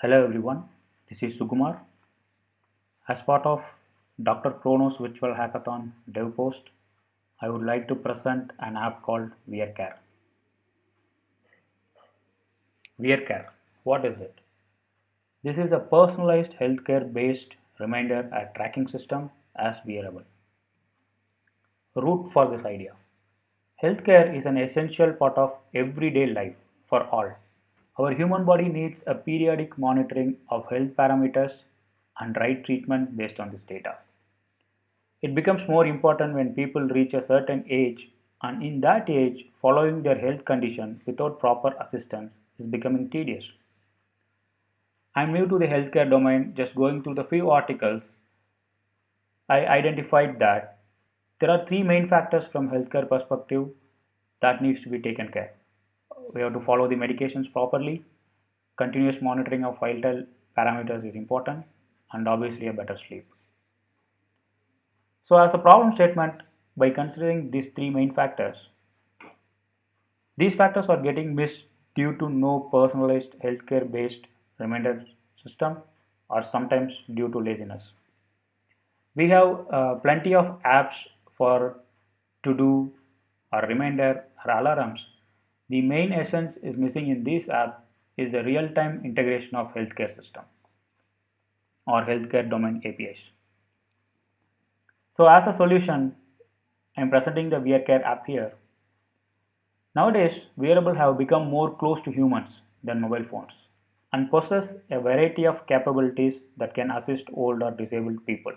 Hello everyone, this is Sukumar. As part of Dr. Chrono's Virtual Hackathon dev post, I would like to present an app called WearCare. WearCare, what is it? This is a personalized healthcare based reminder and tracking system as wearable. Root for this idea. Healthcare is an essential part of everyday life for all. Our human body needs a periodic monitoring of health parameters and right treatment based on this data. It becomes more important when people reach a certain age, and in that age, following their health condition without proper assistance is becoming tedious. I'm new to the healthcare domain, just going through the few articles. I identified that there are three main factors from healthcare perspective that needs to be taken care. We have to follow the medications properly, continuous monitoring of vital parameters is important, and obviously a better sleep. So as a problem statement, by considering these three main factors, these factors are getting missed due to no personalized healthcare based reminder system or sometimes due to laziness. We have plenty of apps for to do or reminder or alarms. The main essence is missing in this app is the real time integration of healthcare system or healthcare domain APIs. So as a solution, I am presenting the WearCare app here. Nowadays, wearables have become more close to humans than mobile phones and possess a variety of capabilities that can assist old or disabled people.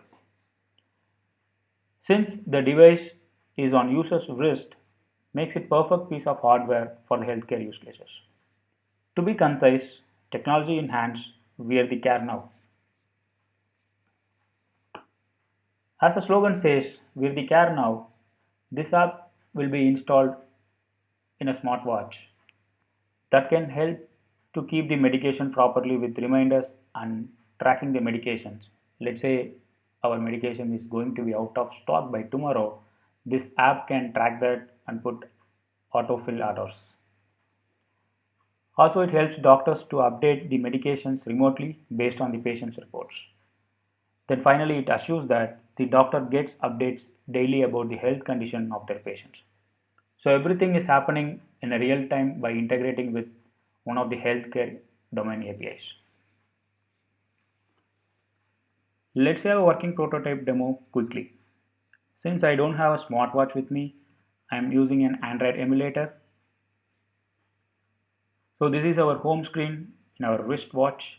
Since the device is on user's wrist, makes it perfect piece of hardware for the healthcare use cases. To be concise, technology in hands, wear the care now. As the slogan says, wear the care now, this app will be installed in a smartwatch that can help to keep the medication properly with reminders and tracking the medications. Let's say our medication is going to be out of stock by tomorrow. This app can track that and put autofill orders. Also, it helps doctors to update the medications remotely based on the patient's reports. Then finally, it assures that the doctor gets updates daily about the health condition of their patients. So everything is happening in a real time by integrating with one of the healthcare domain APIs. Let's have a working prototype demo quickly. Since I don't have a smartwatch with me, I am using an Android emulator. So this is our home screen in our wristwatch,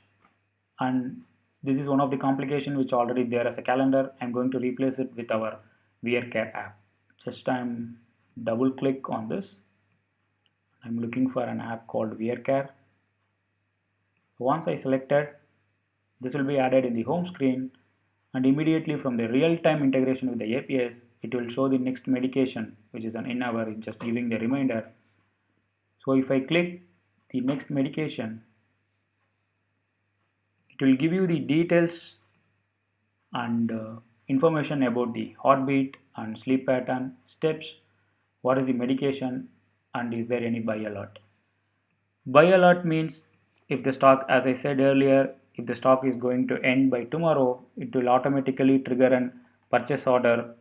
and this is one of the complications which already there as a calendar. I'm going to replace it with our WearCare app. Just I'm double click on this. I'm looking for an app called WearCare. Once I selected, this will be added in the home screen, and immediately from the real-time integration with the APIs, it will show the next medication, which is an in-hour, just giving the reminder. So if I click the next medication, it will give you the details and information about the heartbeat and sleep pattern, steps, what is the medication, and is there any buy alert. Buy alert means if the stock, as I said earlier, if the stock is going to end by tomorrow, it will automatically trigger an purchase order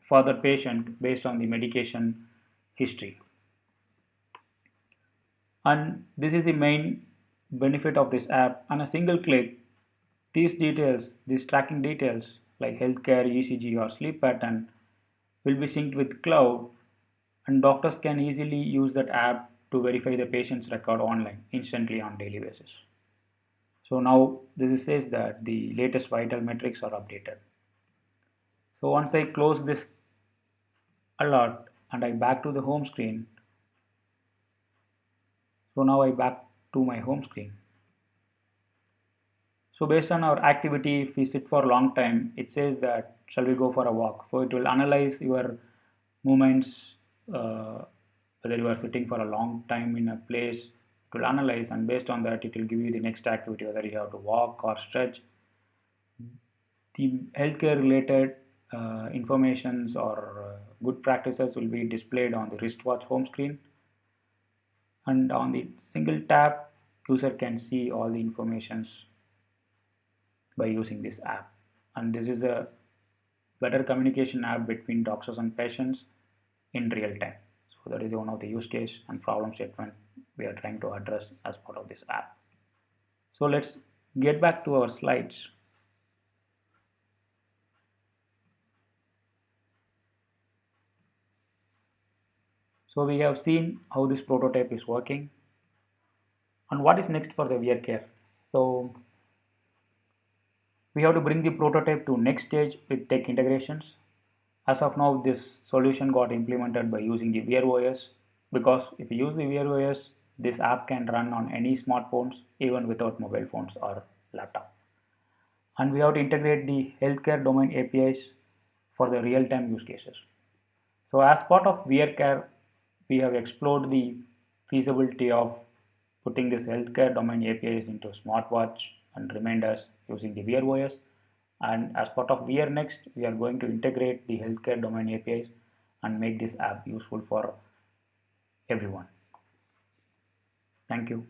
for the patient based on the medication history. And this is the main benefit of this app. On a single click, these details, these tracking details like healthcare, ECG, or sleep pattern will be synced with cloud, and doctors can easily use that app to verify the patient's record online instantly on daily basis. So now this says that the latest vital metrics are updated. So once I close this alert and I back to the home screen, so now I back to my home screen. So based on our activity, if we sit for a long time, it says that shall we go for a walk. So it will analyze your movements, whether you are sitting for a long time in a place, it will analyze, and based on that it will give you the next activity, whether you have to walk or stretch. The healthcare related informations or good practices will be displayed on the wristwatch home screen, and on the single tap user can see all the informations by using this app. And this is a better communication app between doctors and patients in real time. So that is one of the use case and problem statement we are trying to address as part of this app. So let's get back to our slides. So we have seen how this prototype is working and what is next for the VR care. So we have to bring the prototype to next stage with tech integrations. As of now, this solution got implemented by using the Wear OS, because if you use the Wear OS, this app can run on any smartphones even without mobile phones or laptop. And we have to integrate the healthcare domain APIs for the real-time use cases. So as part of VRCare, we have explored the feasibility of putting this healthcare domain APIs into smartwatch and reminders using the Wear OS. And as part of Wear Next, we are going to integrate the healthcare domain APIs and make this app useful for everyone. Thank you.